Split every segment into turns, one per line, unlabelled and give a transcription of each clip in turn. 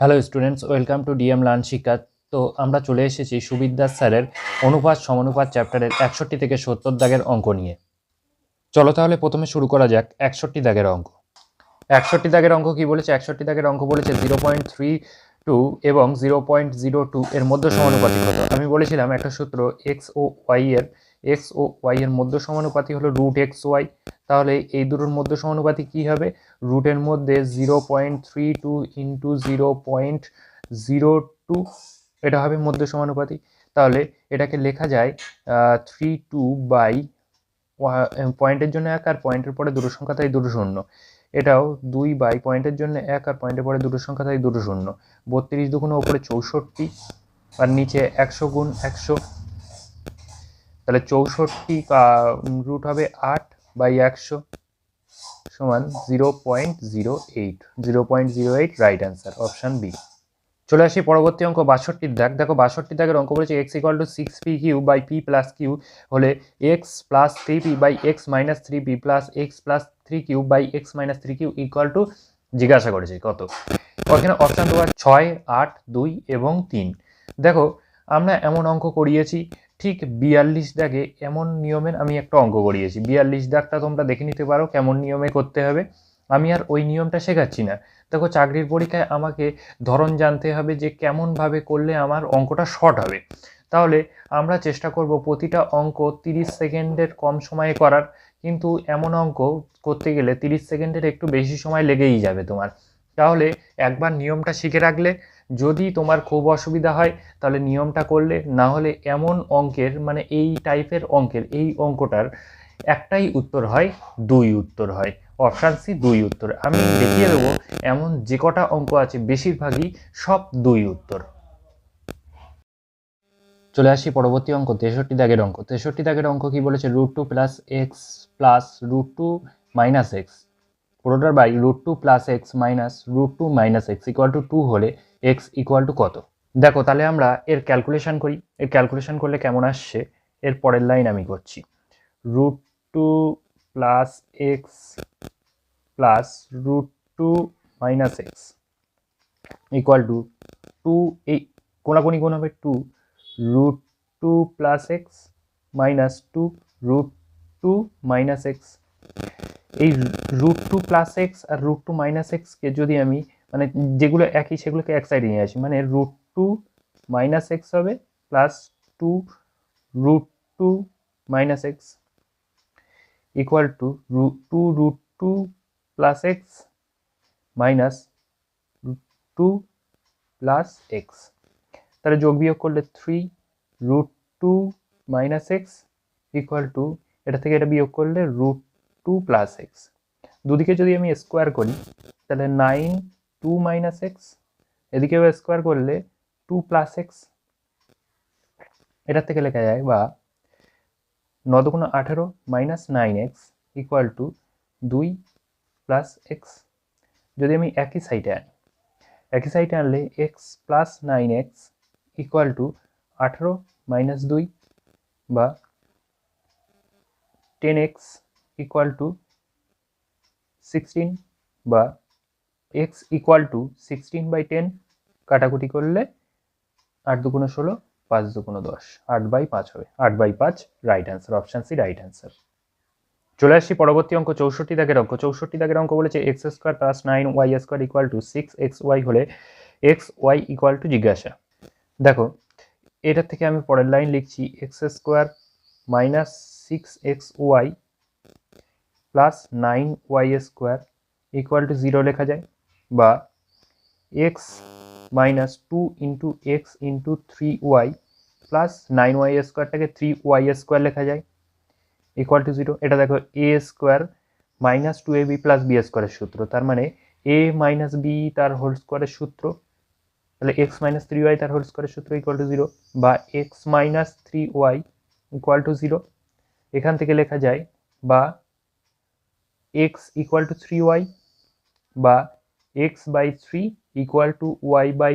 Hello students, welcome to DM learn শিক্ষা। তো আমরা চলে এসেছি সুবিদ্যাস স্যারের অনুপাত সমানুপাত চ্যাপ্টারের 61 থেকে 70 দাগের অঙ্ক নিয়ে। চলো তাহলে প্রথমে শুরু করা যাক 61 দাগের অঙ্ক। 61 দাগের অঙ্ক কি বলেছে? 61 দাগের অঙ্ক বলেছে 0.32 এবং 0.02 এর মধ্য সমানুপাতি কত? আমি বলেছিলাম একটা সূত্র, এক্স ও ওয়াই এর মধ্য সমানুপাতি হলো রুট এক্স ওয়াই। তাহলে এই দুটোর মধ্য সমানুপাতি কি হবে? রুটের মধ্যে 0.32 ইন্টু 0.02, এটা হবে মধ্য সমানুপাতি। তাহলে এটাকে লেখা যায় 32 বাই পয়েন্টের জন্য 1 আর পয়েন্টের পরে দুটো সংখ্যা, তাই দুটো শূন্য। এটাও 2 বাই পয়েন্টের জন্য 1 আর পয়েন্টের পরে দুটো সংখ্যা, তাই দুটো শূন্য। 32 দুগুণ ওপরে 64 আর নিচে 100 গুণ 100, তাহলে 64 রুট হবে 8 বাই 100 সমান 0.08। 0.08 রাইট অ্যান্সার, অপশান বি। চলে আসি পরবর্তী অঙ্ক 62 দাগ। দেখো 62 দাগের অঙ্ক বলেছে x equal to 6p q by p plus q হলে x plus 3p by x minus 3p plus x plus 3q by x minus 3q equal to জিজ্ঞাসা করেছে কত। ওখানে অপশান দেওয়া 6, 8, 2 এবং 3। দেখো আমরা এমন অঙ্ক করিয়েছি, ঠিক 42 দাগে এমন নিয়মের আমি একটা অঙ্ক করিয়েছি। 42 দাগটা তোমরা দেখে নিতে পারো কেমন নিয়মে করতে হবে। আমি আর ওই নিয়মটা শেখাচ্ছি না। দেখো চাকরির পরীক্ষায় আমাকে ধরন জানতে হবে যে কেমনভাবে করলে আমার অঙ্কটা শর্ট হবে। তাহলে আমরা চেষ্টা করব প্রতিটা অঙ্ক 30 সেকেন্ডের কম সময়ে করার, কিন্তু এমন অঙ্ক করতে গেলে 30 সেকেন্ডের একটু বেশি সময় লেগেই যাবে তোমার। তাহলে একবার নিয়মটা শিখে রাখলে, যদি তোমার খুব অসুবিধা হয় তাহলে নিয়মটা করলে, না হলে এমন অঙ্কের মানে এই টাইপের অঙ্কের এই অঙ্কটার একটাই উত্তর হয়, 2 উত্তর হয়। অপশান সি 2 উত্তর। আমি দেখিয়ে দেবো এমন যে কটা অঙ্ক আছে বেশিরভাগই সব 2 উত্তর। চলে আসি পরবর্তী অঙ্ক 63 দাগের অঙ্ক। 63 দাগের অঙ্ক কি বলেছে? √2 plus x plus √2 minus x পুরোটার by √2 plus x minus √2 minus x equal to 2 হলে এক্স ইকুয়াল টু কত? দেখো তাহলে আমরা এর ক্যালকুলেশন করি। এর ক্যালকুলেশন করলে কেমন আসছে, এর পরের লাইন আমি করছি। √2 plus x plus √2 minus x equal to 2, এই কোনাকুনি গুণ হবে 2 √2 plus x minus 2 √2 minus x. এই √2 প্লাস এক্স আর √2 মাইনাস এক্সকে যদি আমি মানে যেগুলো একই সেগুলোকে এক সাইডে নিয়ে আসি, মানে √2 মাইনাস এক্স হবে plus 2 √2 minus x equal to 2 √2 plus x minus 2 plus x. তাহলে যোগ বিয়োগ করলে 3 √2 মাইনাস এক্স ইকুয়াল টু, এটা থেকে এটা বিয়োগ করলে √2 প্লাস এক্স। দুদিকে যদি আমি স্কোয়ার করি তাহলে 9 2 মাইনাস এক্স, এদিকেও স্কোয়ার করলে 2 প্লাস এক্স। এটার থেকে লেখা যায় বা 9 দুগুণ 18 minus 9x equal to 2 plus x. যদি আমি একই সাইডে আনলে x plus 9x equal to 18 minus 2 বা 10x ইকুয়াল টু 16 বা x ইকুয়াল টু 16 বাই 10। কাটাকুটি করলে 8 দুগুণ 16, 5 দুগুণ 10, 8 বাই 5 হবে। 8 by 5 right answer, option C right answer. চলে আসছি পরবর্তী অঙ্ক 64 দাগের অঙ্ক। 64 দাগের অঙ্ক বলেছে x square plus 9y square equal two 6xy হলে এক্স ওয়াই ইকুয়াল টু জিজ্ঞাসা। দেখো এটার থেকে আমি পরের লাইন লিখছি, x square minus 6xy plus 9y square equal to 0 লেখা যায়, বা x minus 2 into x into 3y plus 9y স্কোয়ারটাকে 3y স্কোয়ার লেখা যায় ইকুয়াল টু 0। এটা দেখো a square minus 2ab plus b স্কোয়ারের সূত্র, তার মানে এ মাইনাস বি তার হোল স্কোয়ারের সূত্র, তাহলে এক্স মাইনাস 3y তার হোল স্কোয়ারের সূত্র ইকুয়াল টু 0, বা x minus 3y equal to 0। এখান থেকে লেখা যায় বা এক্স ইকুয়াল টু 3y বা x by 3 equal to y by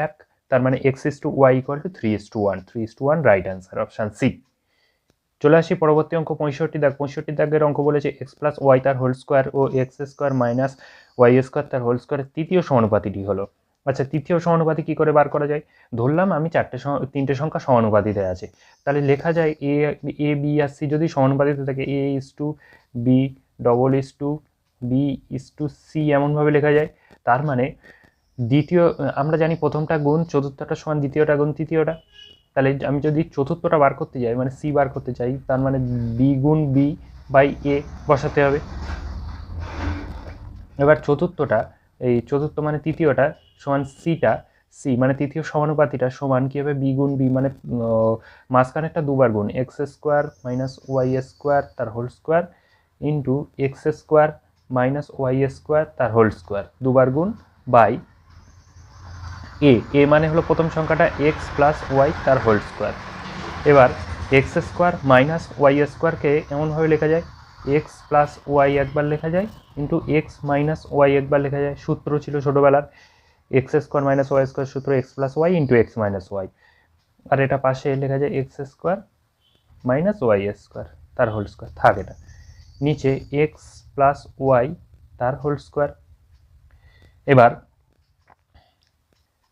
1, তার মানে x is to y equal to 3:1। 3:1 right answer, option C. চলে আসি পরবর্তী অঙ্ক 65 দাগ। 65 দাগের অঙ্ক বলেছে এক্স প্লাস ওয়াই তার হোল স্কোয়ার ও x square minus y square তার হোল স্কোয়ারের তৃতীয় সমানুপাতিটি হলো। আচ্ছা, তৃতীয় সমানুপাতি কি করে বার করা যায়? ধরলাম আমি তিনটে সংখ্যা সমানুপাতিতে আছে, তাহলে লেখা যায় এ বি আর সি যদি সমানুপাতিতে থাকে, a is to b double is to b is to c, এমনভাবে লেখা যায়। তার মানে দ্বিতীয়, আমরা জানি প্রথমটা গুণ চতুর্থটা সমান দ্বিতীয়টা গুণ তৃতীয়টা, তাহলে আমি যদি চতুর্থটা বার করতে যাই মানে সি বার করতে চাই, তার মানে বি গুণ বি বাই এ বসাতে হবে। এবার চতুর্থটা, এই চতুর্থ মানে তৃতীয়টা সমান সি মানে তৃতীয় সমানুপাতিটা সমান কি হবে, বি গুণ বি মানে মাঝখানেরটা দুবার গুণ x square minus y square তার whole square into x square minus y square তার হোল স্কোয়ার, দুবার গুণ বাই এ মানে হলো প্রথম সংখ্যাটা এক্স প্লাস ওয়াই তার হোল স্কোয়ার। এবার এক্স স্কোয়ার মাইনাস ওয়াই স্কোয়ারকে এমনভাবে লেখা যায়, এক্স প্লাস ওয়াই একবার লেখা যায় ইন্টু এক্স মাইনাস ওয়াই একবার লেখা যায়। সূত্র ছিল ছোটোবেলার x square minus y square সূত্র x plus y into x minus y, আর এটা পাশে লেখা যায় x square minus y square তার হোল স্কোয়ার, থাক এটা নিচে এক্স প্লাস ওয়াই তার হোল স্কোয়ার। এবার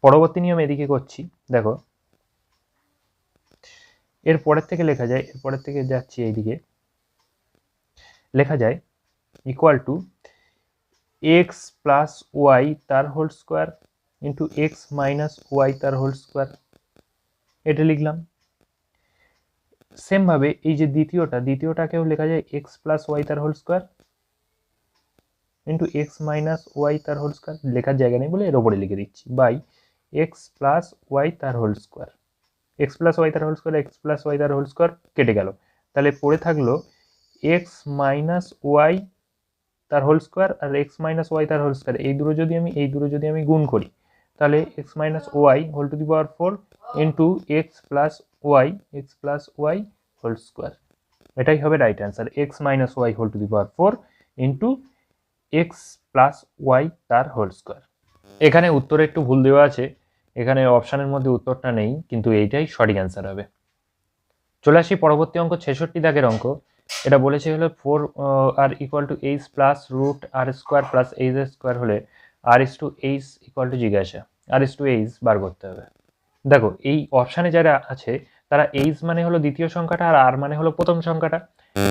পরবর্তী নিয়ম এদিকে করছি, দেখো এর পরের থেকে লেখা যায়, এরপরের থেকে যাচ্ছি এইদিকে, লেখা যায় equal to x plus y তার whole square into x minus y তার হোল স্কোয়ার, এটা লিখলাম। সেমভাবে এই যে দ্বিতীয়টাকেও লেখা যায় এক্স প্লাস ওয়াই তার whole square into x minus y তার হোল স্কোয়ার, লেখার জায়গা নেই বলে এর ওপরে লিখে দিচ্ছি, বাই এক্স প্লাস ওয়াই তার whole square. X plus y তার whole square x plus y তার হোল স্কোয়ার কেটে গেল, তাহলে পড়ে থাকলো এক্স মাইনাস ওয়াই তার হোল স্কোয়ার আর এক্স মাইনাস ওয়াই তার হোল স্কোয়ার, এই দুটো যদি আমি গুণ করি তাহলে x minus y whole to the power 4 into x plus y whole square, এটাই হবে right answer, x minus y whole to the power 4 into x plus y তার হোল স্কোয়ার। এখানে উত্তরে একটু ভুল দেওয়া আছে, এখানে অপশানের মধ্যে উত্তরটা নেই, কিন্তু এইটাই সঠিক অ্যান্সার হবে। চলে আসি পরবর্তী অঙ্ক 66 দাগের অঙ্ক। এটা বলেছে হলো 4 r equal to h plus root r square plus h square হলে r is to h equal to জিজ্ঞাসা, আর ইস টু এইচ বার করতে হবে। দেখো এই অপশানে যারা আছে তারা এইচ মানে হলো দ্বিতীয় সংখ্যাটা আর আর মানে হলো প্রথম সংখ্যাটা,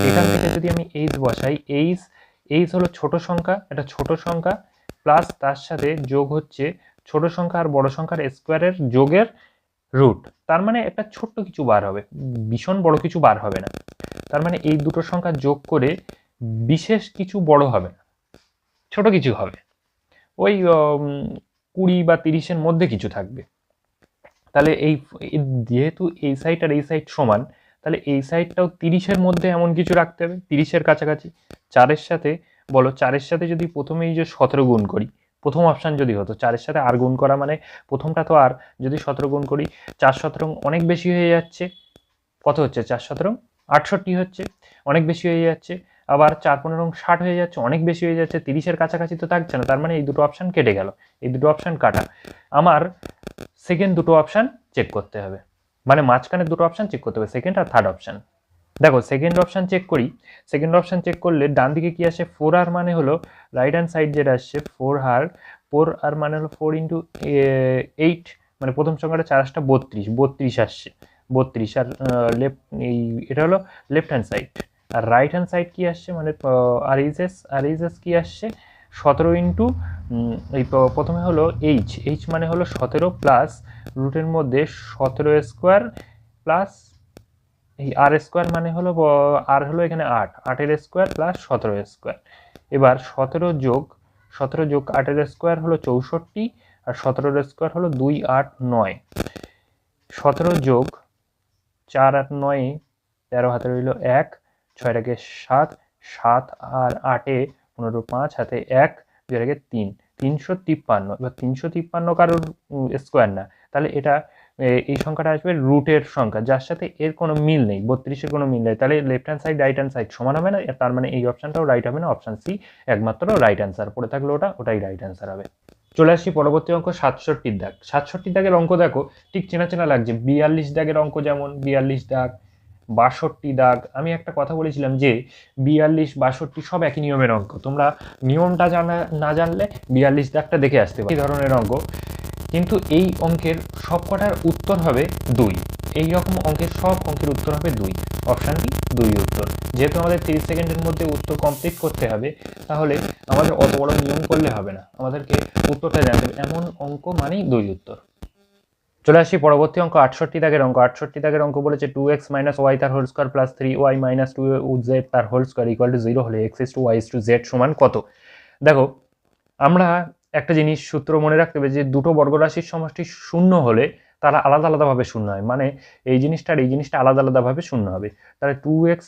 এখান থেকে যদি আমি এইচ বসাই, এইচ হলো ছোট সংখ্যা, এটা ছোট সংখ্যা প্লাস তার সাথে যোগ হচ্ছে ছোট সংখ্যা আর বড় সংখ্যার স্কোয়ারের যোগের রুট, তার মানে একটা ছোট্ট কিছু বার হবে, ভীষণ বড় কিছু বার হবে না। তার মানে এই দুটো সংখ্যা যোগ করে বিশেষ কিছু বড় হবে না, ছোট কিছু হবে, ওই 20 বা 30-এর মধ্যে কিছু থাকবে। তাহলে যেহেতু এই সাইড আর এই সাইড সমান, তাহলে এই সাইডটাও 30-এর মধ্যে এমন কিছু রাখতে হবে, 30-এর কাছাকাছি। 4-এর সাথে বলো, 4-এর সাথে যদি প্রথমেই যে 17 গুণ করি, প্রথম অপশান যদি হতো 4-এর সাথে আর গুণ করা মানে প্রথমটা তো আর, যদি 17 গুণ করি 4 17 অনেক বেশি হয়ে যাচ্ছে, কত হচ্ছে 4 17 68 হচ্ছে, অনেক বেশি হয়ে যাচ্ছে। আবার 4 15 60 হয়ে যাচ্ছে, অনেক বেশি হয়ে যাচ্ছে, 30-এর কাছাকাছি তো থাকছে না, তার মানে এই দুটো অপশান কেটে গেল, এই দুটো অপশান কাটা। আমার সেকেন্ড দুটো অপশান চেক করতে হবে, মানে মাঝখানের দুটো অপশান চেক করতে হবে, সেকেন্ড আর থার্ড অপশান। দেখো সেকেন্ড অপশান চেক করি, সেকেন্ড অপশান চেক করলে ডান দিকে কি আসে, 4r মানে হলো রাইট হ্যান্ড সাইড যেটা আসছে 4r মানে হলো 4 ইন্টু 8, মানে প্রথম সংখ্যাটা 4 8 32 আসছে, 32, আর লেফট এই এটা হলো লেফট হ্যান্ড সাইড। আর রাইট হ্যান্ড সাইড কি আসছে, মানে আর এইচ কি আসছে 17 ইন্টু এই প্রথমে হলো এইচ মানে হলো 17 প্লাস রুটের মধ্যে 17 স্কোয়ার প্লাস এই আর স্কোয়ার মানে হলো আর হলো এখানে 8-8-এর স্কোয়ার প্লাস 17 স্কোয়ার। এবার 17 যোগ 8-এর স্কোয়ার হলো 64 আর 17-এর স্কোয়ার হলো 2 8 9, 17 যোগ 4 8 9 13 হাতে রইল 1, 6 7, 7 আর 8-এ 15 5 হাতে 1, 2 3, 353। এবার 353 কারোর স্কোয়ার না, তাহলে এটা এই সংখ্যাটা আসবে রুটের সংখ্যা যার সাথে এর কোনো মিল নেই, 32-এর কোনো মিল নেই, তাহলে left hand side right hand side সমান হবে না, তার মানে এই অপশানটাও রাইট হবে না, অপশান সি একমাত্র রাইট অ্যান্সার, পড়ে থাকলে ওটাই রাইট অ্যান্সার হবে। চলে আসি পরবর্তী অঙ্ক 67 দাগ। 67 দাগের অঙ্ক দেখো ঠিক চেনা চেনা লাগছে, 42 দাগের অঙ্ক যেমন 42 দাগ, 62 দাগ। আমি একটা কথা বলেছিলাম যে 42 62 সব একই নিয়মের অঙ্ক, তোমরা নিয়মটা না জানলে 42 দাগটা দেখে আসতে পারো। এই ধরনের অঙ্ক কিন্তু এই অঙ্কের সবকটার উত্তর হবে 2। এই রকম অঙ্কের সব অঙ্কের উত্তর হবে 2। অপশানটি 2 উত্তর। যেহেতু আমাদের 30 সেকেন্ডের মধ্যে উত্তর কমপ্লিট করতে হবে, তাহলে আমাদের অত বড় নিয়ম করলে হবে না, আমাদেরকে উত্তরটা জানতে হবে। এমন অঙ্ক মানেই 2 উত্তর। চলে আসি পরবর্তী অঙ্ক 68 দাগের অঙ্ক। 68 দাগের অঙ্ক বলেছে 2x - y তার whole square plus 3y - 2z তার হোল স্কয়ার ইকুয়াল টু 0 হলে x * y * z সমান কত? দেখো, আমরা একটা জিনিস সূত্র মনে রাখতে হবে যে দুটো বর্গরাশির সমষ্টি শূন্য হলে তারা আলাদা আলাদাভাবে শূন্য হয়, মানে এই জিনিসটা আর এই জিনিসটা আলাদা আলাদাভাবে শূন্য হবে। তাহলে 2x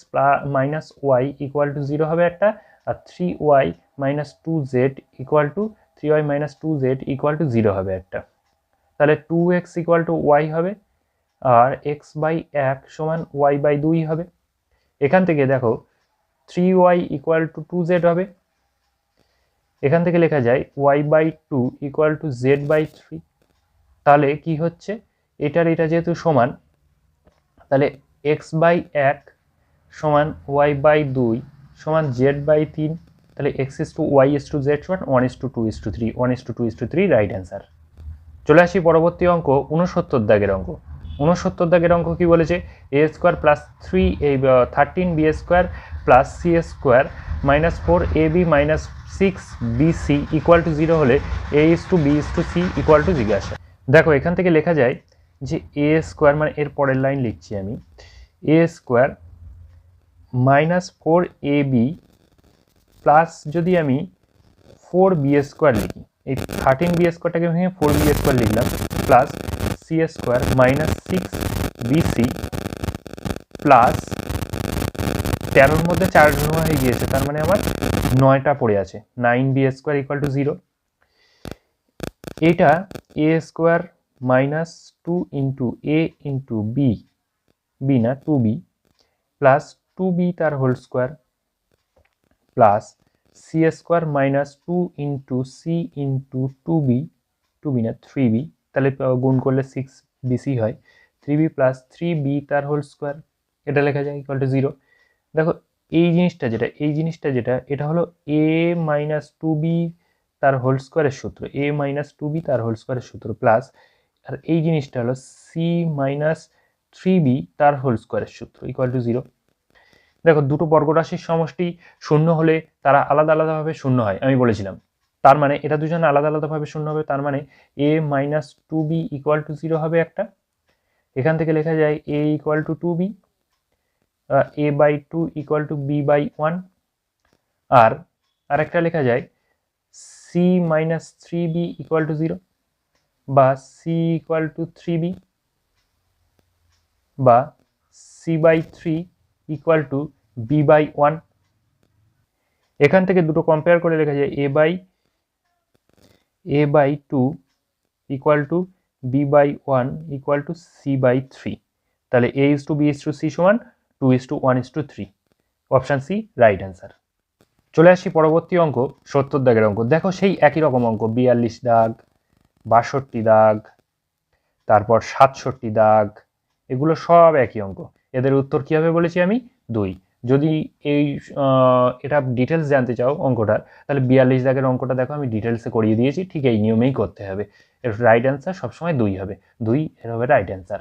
- y ইকুয়াল টু 0 হবে একটা, আর 3y - 2z equal to 3y - 2z equal to 0 হবে একটা। তাহলে 2x ইকুয়াল টু y হবে, আর x/1 সমান y/2 হবে। এখান থেকে দেখো 3y ইকুয়াল টু 2z হবে। এখান থেকে লেখা যায় y/2 ইকুয়াল টু z/3। তাহলে কি হচ্ছে, এটা যেহেতু সমান, তাহলে x/1 সমান y/2 সমান z/3। তাহলে x * y * z সমান 1:2:3, 1:2:3 রাইট অ্যান্সার। চলে আসি পরবর্তী অঙ্ক 69 দাগের অঙ্ক। 69 দাগের অঙ্ক কি বলেছে, a² plus 13b² plus c² minus 4ab minus 6bc equal to 0 হলে a:b:c ইকুয়াল টু জিজ্ঞাসা। দেখো, এখান থেকে লেখা যায় যে a² মানে এর পরের লাইন লিখছি আমি, a² মাইনাস 4ab প্লাস যদি আমি 4b² লিখি, এই 13b² ভেঙে 4b² লিখলাম, plus c² minus 6bc plus 13-র মধ্যে 4 নেওয়া হয়ে গিয়েছে, তার মানে আমার 9টা পড়ে আছে, 9b² ইকুয়াল টু 0। এটা a² minus 2 into a into b না 2b প্লাস 2b তার whole square plus c² minus 2 into c into 2b না 3b, তাহলে গুণ করলে 6bc হয়, 3b প্লাস 3b তার হোল স্কোয়ার, এটা লেখা যায় ইকুয়াল টু 0। দেখো, এই জিনিসটা যেটা এটা হলো a মাইনাস 2b তার হোল স্কোয়ারের সূত্র, a মাইনাস 2b তার হোল স্কোয়ারের সূত্র, প্লাস আর এই জিনিসটা হলো c মাইনাস 3b তার হোল স্কোয়ারের সূত্র ইকুয়াল টু 0। দেখো, দুটো বর্গরাশির সমষ্টি শূন্য হলে তারা আলাদা আলাদাভাবে শূন্য হয়, আমি বলেছিলাম। তার মানে এটা দুজন আলাদা আলাদাভাবে শূন্য হবে, তার মানে a minus 2b equal to 0 হবে একটা। এখান থেকে লেখা যায় a equal to 2b, a/2 equal to b/1, আর আরেকটা লেখা যায় c minus 3b equal to 0, বা c ইকুয়াল টু 3b, বা c/3 ইকুয়াল টু b/1। এখান থেকে দুটো কম্পেয়ার করে লেখা যায় a/2 equal to b/1 equal to c/3। তাহলে a:b:c সমান 2:1:3, অপশান সি রাইট অ্যান্সার। চলে আসি পরবর্তী অঙ্ক 70 দাগের অঙ্ক। দেখো, সেই একই রকম অঙ্ক, 42 দাগ, 62 দাগ, তারপর 67 দাগ, এগুলো সব একই অঙ্ক। এদের উত্তর কি হবে বলেছি আমি, 2। যদি এটা ডিটেলস জানতে চাও অঙ্কটার, তাহলে 42 দাগের অঙ্কটা দেখো, আমি ডিটেলসে করিয়ে দিয়েছি, ঠিক এই নিয়মেই করতে হবে। এর রাইট অ্যান্সার সবসময় 2 হবে, 2 এর হবে রাইট অ্যান্সার।